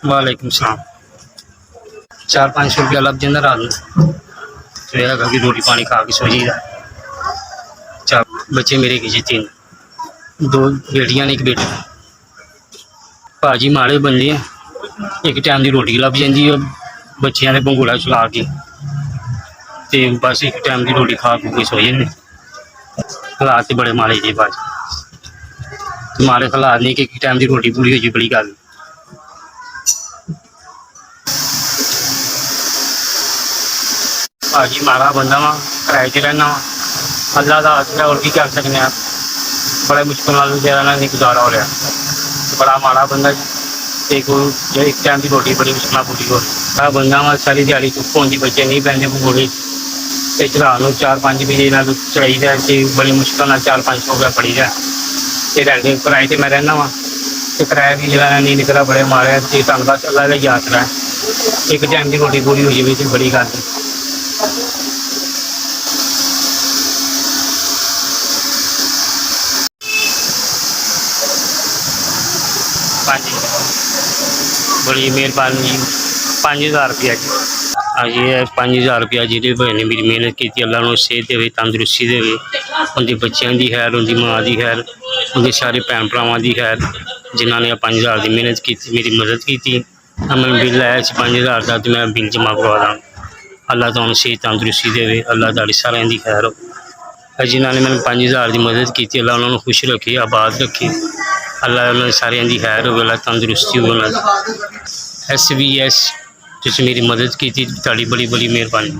वालेकुम सलाम। 4-5 रुपया लग जाता रात में, तो यह है कि रोटी पानी खा के सो जाइए। चार बच्चे मेरे किसी 3, 2 बेटियां ने 1 बेटा। भाजी माड़े बंदे हैं, एक टाइम की रोटी लभ जाती है बच्चों ने भंगूड़ा चला के, तो बस एक टाइम की रोटी खा के सो जाते। हालात तो बड़े माड़े जी भाजी, माड़े हालात नहीं कि एक टाइम की रोटी पूरी हो जाए बड़ी गल। भाजी माड़ा बंदा वा, किराए से रहना वा, अल्लाह का हाथ है और की कर सकते हैं। बड़े मुश्किल नाल बेचारा ना नहीं गुजारा हो रहा, बड़ा माड़ा बंदा जी। एक टाइम की रोटी बड़ी मुश्किल पूरी हो रही बंदा वा। सारी दिहाड़ी चुप होती, बच्चे नहीं पैंते भगोड़े, तो रात को 4-5 बजे चढ़ाई दा, बड़ी मुश्किल 4-500 रुपया पड़ी दा। रहते किराए से मैं रहना वा, तो किराया भी जरा नहीं निकला, बड़े मारे तंग बस अल्लाह का यात्रा है। एक टाइम की रोटी पूरी हो जाए तो बड़ी गल। बड़ी मेहरबानी जी, 5000 रुपया जी। हाँ जी, 5000 रुपया जिहदे भाई ने मेरी मेहनत की, अल्लाह उन्हें सेहत देवे, तंदुरुस्ती देवे, उनके बच्चों की खैर, उनकी माँ की खैर, उनके सारे भैन भरावां की खैर, जिन्होंने 5000 की मेहनत की, मेरी मदद की। मैं बिल आया 5000 का, तो मैं बिल जमा करवा दा। अल्लाह तो उन्हें सेहत तंदुरुस्ती देवे, अल्लाह ताड़ी सारिਆਂ की खैर हो। जिन्होंने मैंने 5000 की मदद की, अल्लाह उन्होंने खुश रखे, आबाद रखे, अल्लाह उन्होंने सारिਆਂ की खैर हो, अल्लाह तंदुरुस्ती हो। SVS तुसीं मेरी मदद की, ताड़ी बड़ी बड़ी मेहरबानी।